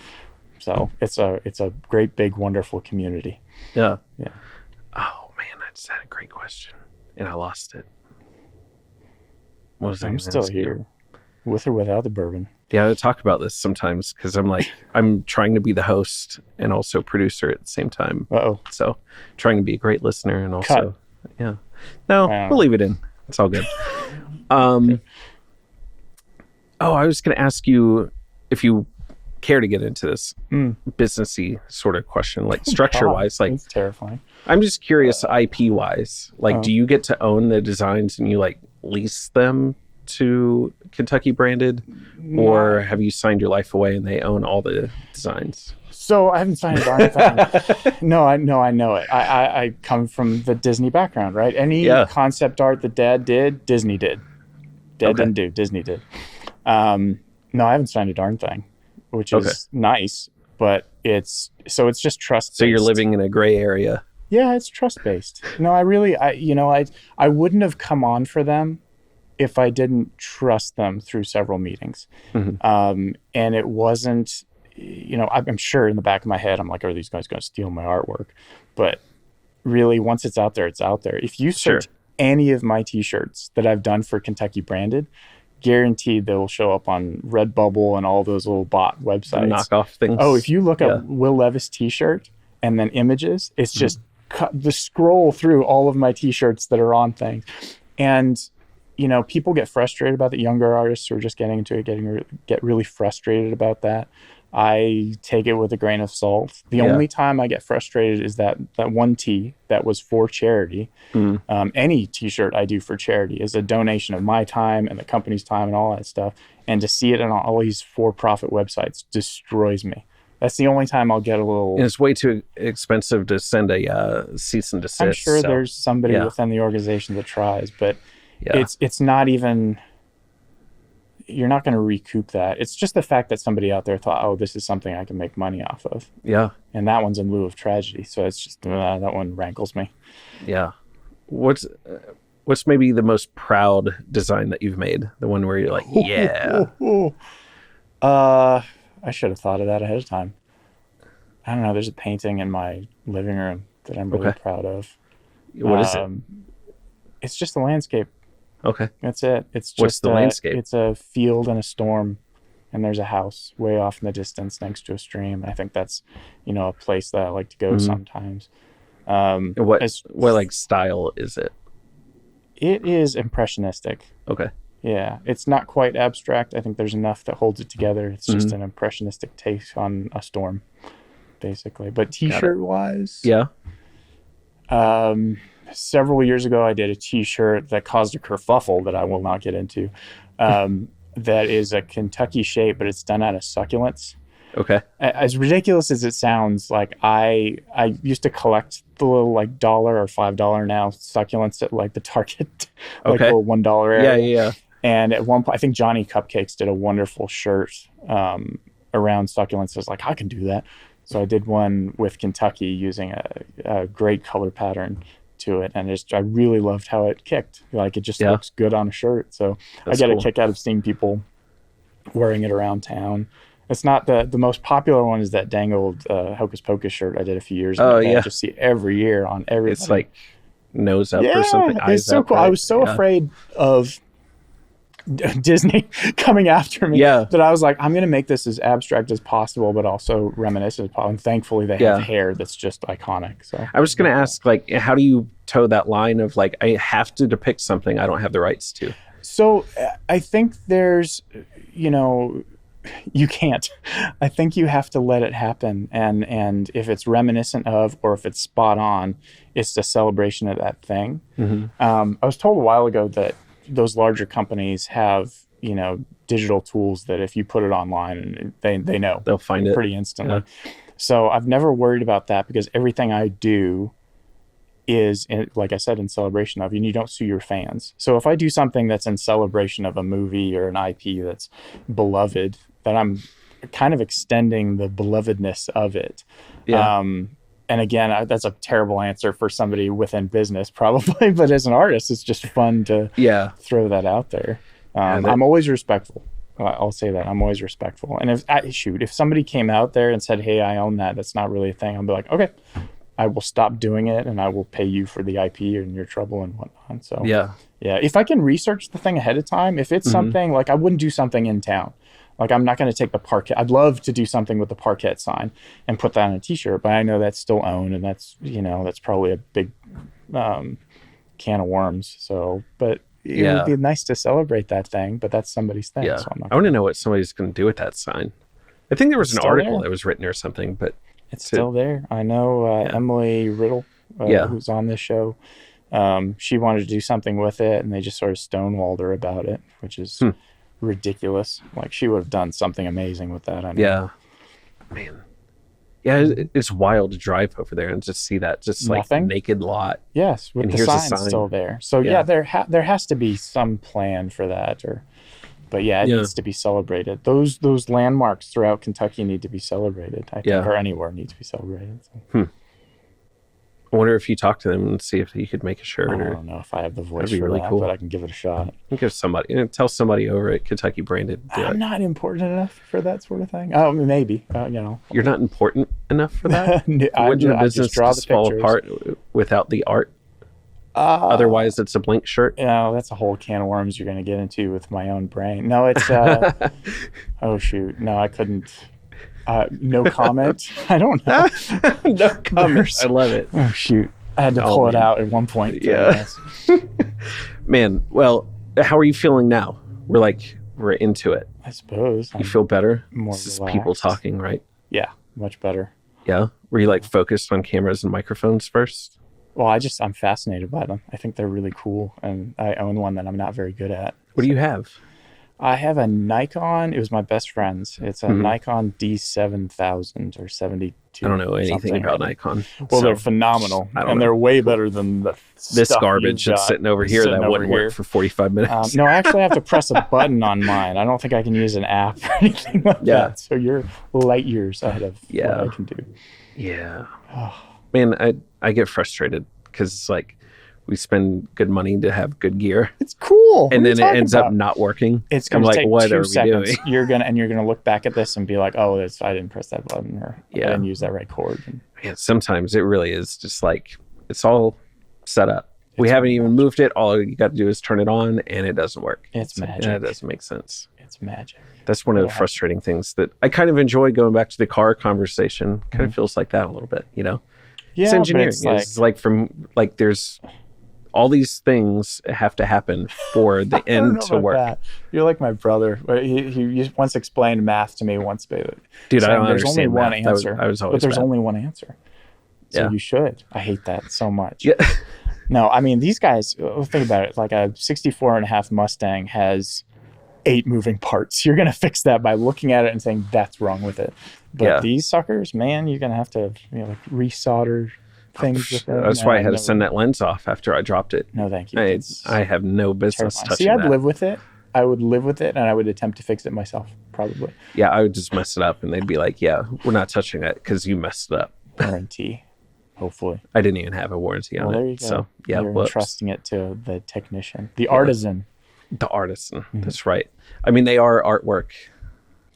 Speaker 2: So it's a great, big, wonderful community.
Speaker 1: Yeah. Yeah. Oh man, I just had a great question and I lost it. What was
Speaker 2: I'm still here. With or without the bourbon.
Speaker 1: Yeah, I talk about this sometimes because I'm trying to be the host and also producer at the same time. So trying to be a great listener and also, No, we'll leave it in. It's all good. Okay. Oh, I was going to ask you if you care to get into this businessy sort of question, like structure-wise. Like,
Speaker 2: it's terrifying.
Speaker 1: I'm just curious, IP-wise. Like, do you get to own the designs and you like lease them to Kentucky Branded, or have you signed your life away and they own all the designs?
Speaker 2: So I haven't signed a darn thing. No, I know it. I come from the Disney background, right? Any concept art that Dad did, Disney did. Dad didn't do, Disney did. No, I haven't signed a darn thing, which is nice, but it's just trust-based.
Speaker 1: So you're living in a gray area.
Speaker 2: Yeah, it's trust-based. No, I wouldn't have come on for them if I didn't trust them through several meetings. And it wasn't, I'm sure in the back of my head, I'm like, are these guys going to steal my artwork? But really, once it's out there, it's out there. If you search any of my t-shirts that I've done for Kentucky Branded, guaranteed they will show up on Redbubble and all those little bot websites.
Speaker 1: Knockoff things.
Speaker 2: Oh, if you look up Will Levis t-shirt and then images, it's just the scroll through all of my t-shirts that are on things. And, people get frustrated about the younger artists who are just getting into it, get really frustrated about that. I take it with a grain of salt. The only time I get frustrated is that one tee that was for charity. Any t-shirt I do for charity is a donation of my time and the company's time and all that stuff. And to see it on all these for-profit websites destroys me. That's the only time I'll get a little...
Speaker 1: And it's way too expensive to send a cease and desist.
Speaker 2: I'm sure there's somebody within the organization that tries, but it's not even... You're not going to recoup that. It's just the fact that somebody out there thought, oh, this is something I can make money off of.
Speaker 1: Yeah.
Speaker 2: And that one's in lieu of tragedy. So it's just, that one rankles me.
Speaker 1: Yeah. What's maybe the most proud design that you've made? The one where you're like,
Speaker 2: I should have thought of that ahead of time. I don't know. There's a painting in my living room that I'm really proud of.
Speaker 1: What is it?
Speaker 2: It's just a landscape.
Speaker 1: Okay.
Speaker 2: That's it. It's just
Speaker 1: What's the landscape?
Speaker 2: It's a field and a storm, and there's a house way off in the distance next to a stream. I think that's, a place that I like to go sometimes.
Speaker 1: What like style is it?
Speaker 2: It is impressionistic.
Speaker 1: Okay.
Speaker 2: Yeah, it's not quite abstract. I think there's enough that holds it together. It's just an impressionistic take on a storm, basically. But t-shirt wise, several years ago, I did a t-shirt that caused a kerfuffle that I will not get into. That is a Kentucky shape, but it's done out of succulents.
Speaker 1: Okay.
Speaker 2: As ridiculous as it sounds, like I used to collect the little like $1 or $5 now succulents at like the Target, like little $1 area.
Speaker 1: Yeah.
Speaker 2: And at one point, I think Johnny Cupcakes did a wonderful shirt around succulents. I was like, I can do that. So I did one with Kentucky using a great color pattern to it, and I really loved how it kicked. Like it just looks good on a shirt. So that's I get a kick out of seeing people wearing it around town. It's not the most popular one is that dang old Hocus Pocus shirt I did a few years ago. I just see every year on every.
Speaker 1: It's like nose up or something.
Speaker 2: Eyes it's so up, cool. Right? I was so afraid of Disney coming after me that I was like, I'm going to make this as abstract as possible, but also reminiscent as possible. And thankfully they have hair that's just iconic. So
Speaker 1: I was going to ask, like, how do you toe that line of like, I have to depict something I don't have the rights to?
Speaker 2: So I think there's, you can't. I think you have to let it happen. And if it's reminiscent of, or if it's spot on, it's a celebration of that thing. I was told a while ago that those larger companies have, digital tools that if you put it online, they know.
Speaker 1: They'll find it
Speaker 2: pretty instantly. So I've never worried about that because everything I do is, like I said, in celebration of, and you don't sue your fans. So if I do something that's in celebration of a movie or an IP that's beloved, then I'm kind of extending the belovedness of it. And again, that's a terrible answer for somebody within business, probably. But as an artist, it's just fun to throw that out there. I'm always respectful. I'll say that. I'm always respectful. And if somebody came out there and said, hey, I own that, that's not really a thing, I'll be like, okay, I will stop doing it and I will pay you for the IP and your trouble and whatnot. So if I can research the thing ahead of time, if it's something like I wouldn't do something in town. Like I'm not going to take the parquet. I'd love to do something with the parquet sign and put that on a t-shirt, but I know that's still owned and that's, that's probably a big can of worms. So, but it would be nice to celebrate that thing, but that's somebody's thing.
Speaker 1: Yeah.
Speaker 2: So
Speaker 1: I want to know what somebody's going to do with that sign. I think there was an article
Speaker 2: there.
Speaker 1: that was written or something, but
Speaker 2: it's still there. I know Emily Riddle, who's on this show, she wanted to do something with it, and they just sort of stonewalled her about it, which is ridiculous. Like, she would have done something amazing with that. I know.
Speaker 1: Yeah. Man. Yeah, it's wild to drive over there and just see that
Speaker 2: Nothing?
Speaker 1: Naked lot.
Speaker 2: Yes, with the sign still there. So there has to be some plan for that, but it needs to be celebrated. Those landmarks throughout Kentucky need to be celebrated. I think, or anywhere need to be celebrated. So.
Speaker 1: I wonder if you talk to them and see if you could make a shirt.
Speaker 2: I don't know if I have the voice for
Speaker 1: really
Speaker 2: that,
Speaker 1: cool.
Speaker 2: but I can give it a shot.
Speaker 1: Give somebody, tell somebody over at Kentucky Branded.
Speaker 2: I'm not important enough for that sort of thing. Oh, maybe.
Speaker 1: You're not important enough for that. Wouldn't the business just fall apart without the art? Otherwise, it's a blank shirt.
Speaker 2: That's a whole can of worms you're going to get into with my own brain. No, it's. Oh shoot! No, I couldn't. No comment. I don't know.
Speaker 1: No comments. I love it.
Speaker 2: Oh shoot! I had to pull it out at one point.
Speaker 1: Yeah. Man, well, how are you feeling now? We're into it.
Speaker 2: I suppose.
Speaker 1: You feel better?
Speaker 2: More
Speaker 1: this
Speaker 2: relaxed.
Speaker 1: Is people talking, right?
Speaker 2: Yeah, much better.
Speaker 1: Yeah. Were you focused on cameras and microphones first?
Speaker 2: Well, I'm fascinated by them. I think they're really cool, and I own one that I'm not very good at.
Speaker 1: What do you have?
Speaker 2: I have a Nikon. It was my best friend's. It's a Nikon D7000 or 72.
Speaker 1: I don't know anything about Nikon.
Speaker 2: Well, they're phenomenal, and they're way better than
Speaker 1: this garbage that's sitting over here that wouldn't work for 45 minutes.
Speaker 2: No, I actually have to press a button on mine. I don't think I can use an app or anything like that. So you're light years ahead of what I can do.
Speaker 1: Yeah. Man, I get frustrated because it's we spend good money to have good gear.
Speaker 2: It's cool.
Speaker 1: And then it ends up not working.
Speaker 2: It's going to take
Speaker 1: what
Speaker 2: 2
Speaker 1: are
Speaker 2: seconds.
Speaker 1: we doing?
Speaker 2: You're gonna look back at this and be like, oh, I didn't press that button, or I didn't use that right cord.
Speaker 1: Yeah, sometimes it really is just it's all set up. We haven't even moved it. All you got to do is turn it on and it doesn't work.
Speaker 2: It's magic.
Speaker 1: That doesn't make sense.
Speaker 2: It's magic.
Speaker 1: That's one of the frustrating things that I kind of enjoy going back to the car conversation. Kind of feels like that a little bit, Yeah, it's engineering. It's there's all these things have to happen for the end to work.
Speaker 2: That. You're like my brother. He once explained math to me once, baby.
Speaker 1: Dude, I don't
Speaker 2: there's only
Speaker 1: understand
Speaker 2: one
Speaker 1: math.
Speaker 2: answer.
Speaker 1: I was always
Speaker 2: but there's
Speaker 1: bad.
Speaker 2: only one answer. So you should. I hate that so much.
Speaker 1: Yeah.
Speaker 2: No, I mean, these guys, think about it. Like a 64.5 Mustang has 8 moving parts. You're going to fix that by looking at it and saying that's wrong with it. But these suckers, man, you're going to have to resolder things with it.
Speaker 1: That's why I had to send that lens off after I dropped it.
Speaker 2: No, thank you.
Speaker 1: I have no business touching
Speaker 2: that.
Speaker 1: that.
Speaker 2: I'd live with it. I would live with it, and I would attempt to fix it myself, probably.
Speaker 1: Yeah, I would just mess it up, and they'd be like, yeah, we're not touching that because you messed it up.
Speaker 2: Warranty, hopefully.
Speaker 1: I didn't even have a warranty on
Speaker 2: there you
Speaker 1: it.
Speaker 2: go.
Speaker 1: So,
Speaker 2: You're entrusting it to the technician, the artisan.
Speaker 1: The artisan. That's right. I mean, they are artwork,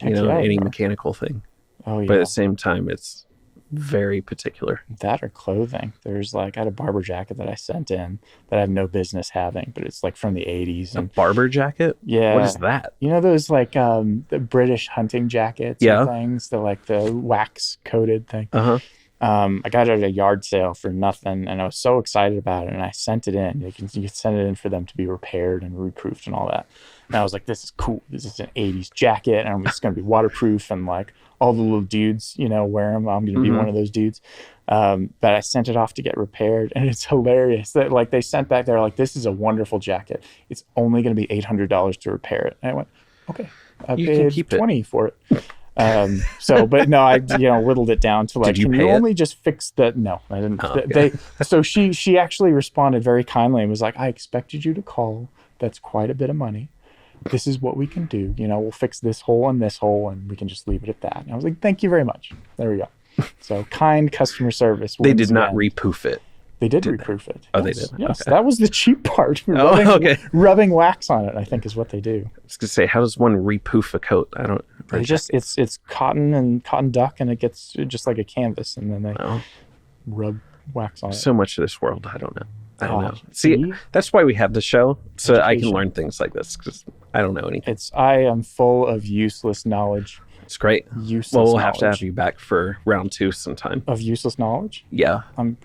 Speaker 1: any mechanical thing.
Speaker 2: Oh, yeah.
Speaker 1: But at the same time, it's very particular.
Speaker 2: That or clothing. There's I had a barber jacket that I sent in that I have no business having, but it's from the 80s.
Speaker 1: A barber jacket?
Speaker 2: Yeah.
Speaker 1: What is that?
Speaker 2: Those the British hunting jackets and things, the wax coated thing. I got it at a yard sale for nothing, and I was so excited about it, and I sent it in. You can send it in for them to be repaired and reproofed and all that. And I was like, this is cool. This is an 80s jacket, and it's going to be waterproof, and all the little dudes, wear them. I'm going to be one of those dudes. But I sent it off to get repaired, and it's hilarious that they sent back, they're like, this is a wonderful jacket. It's only going to be $800 to repair it. And I went, okay. I paid $20 for it. But no, I whittled it down to
Speaker 1: Did you
Speaker 2: can
Speaker 1: pay
Speaker 2: you
Speaker 1: it?
Speaker 2: only just fix that? No, I didn't.
Speaker 1: Okay.
Speaker 2: So she actually responded very kindly and was like, I expected you to call. That's quite a bit of money. This is what we can do. We'll fix this hole and we can just leave it at that. And I was like, thank you very much. There we go. So kind customer service.
Speaker 1: They did not repoof it.
Speaker 2: They did reproof it.
Speaker 1: Oh, yes. They did?
Speaker 2: Yes,
Speaker 1: okay.
Speaker 2: That was the cheap part. Rubbing wax on it, I think, is what they do.
Speaker 1: I was going to say, how does one repoof a coat? I don't...
Speaker 2: It's cotton and cotton duck, and it gets just like a canvas, and then they rub wax on it.
Speaker 1: So much of this world, I don't know. I don't know. See, that's why we have the show, so I can learn things like this, because I don't know anything.
Speaker 2: I am full of useless knowledge.
Speaker 1: It's great.
Speaker 2: Useless
Speaker 1: Well, we'll
Speaker 2: knowledge.
Speaker 1: have to have you back for round 2 sometime.
Speaker 2: Of useless knowledge?
Speaker 1: Yeah.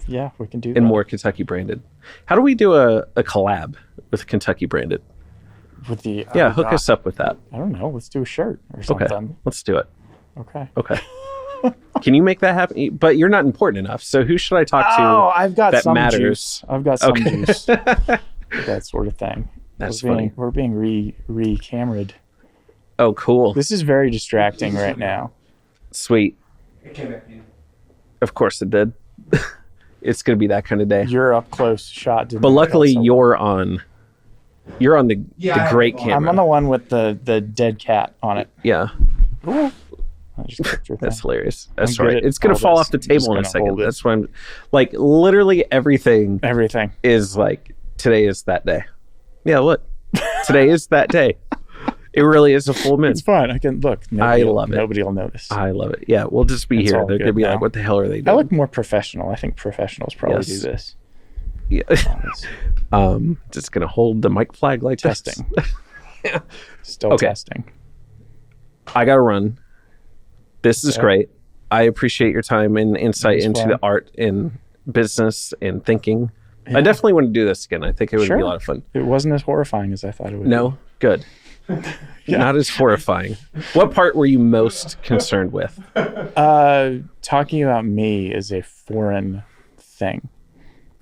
Speaker 2: Yeah, we can do that.
Speaker 1: And more Kentucky branded. How do we do a collab with Kentucky branded?
Speaker 2: With the
Speaker 1: Hook us up with that.
Speaker 2: I don't know. Let's do a shirt or something.
Speaker 1: Okay, let's do it.
Speaker 2: Okay.
Speaker 1: Can you make that happen? But you're not important enough. So who should I talk to?
Speaker 2: Oh, I've got
Speaker 1: that
Speaker 2: some
Speaker 1: matters?
Speaker 2: juice. I've got some juice. That sort of thing.
Speaker 1: That's funny.
Speaker 2: We're being re-camera'd.
Speaker 1: Oh, cool.
Speaker 2: This is very distracting right now.
Speaker 1: Sweet.
Speaker 3: It came back in.
Speaker 1: Of course it did. It's going to be that kind of day.
Speaker 2: Your up close shot didn't.
Speaker 1: But luckily
Speaker 2: work out so
Speaker 1: you're on the great camera.
Speaker 2: I'm on the one with the dead cat on it.
Speaker 1: Yeah.
Speaker 2: Ooh. I just clicked your
Speaker 1: That's
Speaker 2: thing.
Speaker 1: hilarious. That's
Speaker 2: I'm good
Speaker 1: right.
Speaker 2: at
Speaker 1: It's going
Speaker 2: all
Speaker 1: to fall
Speaker 2: this.
Speaker 1: off the
Speaker 2: I'm just
Speaker 1: table in a
Speaker 2: gonna
Speaker 1: second.
Speaker 2: hold it.
Speaker 1: That's why I'm like literally everything
Speaker 2: Everything.
Speaker 1: is like today is that day. Yeah, look. Today is that day. It really is a full moon.
Speaker 2: It's fine. I can look.
Speaker 1: I love it.
Speaker 2: Nobody will notice.
Speaker 1: I love it. Yeah, we'll just be
Speaker 2: It's
Speaker 1: here.
Speaker 2: all
Speaker 1: They're going to
Speaker 2: good
Speaker 1: be
Speaker 2: now.
Speaker 1: like, what the hell are they
Speaker 2: I
Speaker 1: doing?
Speaker 2: look more professional. I think professionals probably do
Speaker 1: Yes.
Speaker 2: this.
Speaker 1: Yeah. Just going to hold the mic flag like this.
Speaker 2: Testing. Still
Speaker 1: Okay.
Speaker 2: testing.
Speaker 1: I got to run. This is
Speaker 2: Okay.
Speaker 1: great. I appreciate your time and insight
Speaker 2: was
Speaker 1: into
Speaker 2: fun.
Speaker 1: the art and business and thinking. I definitely want to do this again. I think it would be a lot of fun.
Speaker 2: It wasn't as horrifying as I thought it would.
Speaker 1: No? Good.
Speaker 2: Yeah.
Speaker 1: Not as horrifying. What part were you most concerned with?
Speaker 2: Talking about me is a foreign thing.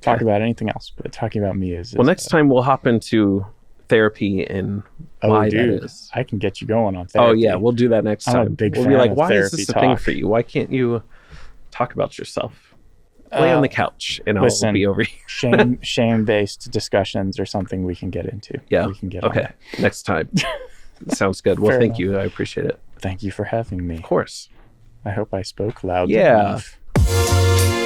Speaker 2: Talk
Speaker 1: Okay.
Speaker 2: about anything else, but talking about me is.
Speaker 1: Well, next time we'll hop into therapy and why that is.
Speaker 2: I can get you going on therapy.
Speaker 1: Oh, yeah. We'll do that next
Speaker 2: I'm a
Speaker 1: time.
Speaker 2: big
Speaker 1: we'll
Speaker 2: fan
Speaker 1: be like,
Speaker 2: of
Speaker 1: why is
Speaker 2: therapy
Speaker 1: this a thing
Speaker 2: talk."
Speaker 1: for you? Why can't you talk about yourself? Lay on the couch and I'll
Speaker 2: listen,
Speaker 1: be over here.
Speaker 2: shame-based discussions are something we can get into.
Speaker 1: Yeah.
Speaker 2: We can get on.
Speaker 1: Okay. Next time. Sounds good. Well,
Speaker 2: Fair
Speaker 1: thank
Speaker 2: enough.
Speaker 1: you. I appreciate it.
Speaker 2: Thank you for having me.
Speaker 1: Of course.
Speaker 2: I hope I spoke loudly
Speaker 1: Yeah.
Speaker 2: enough.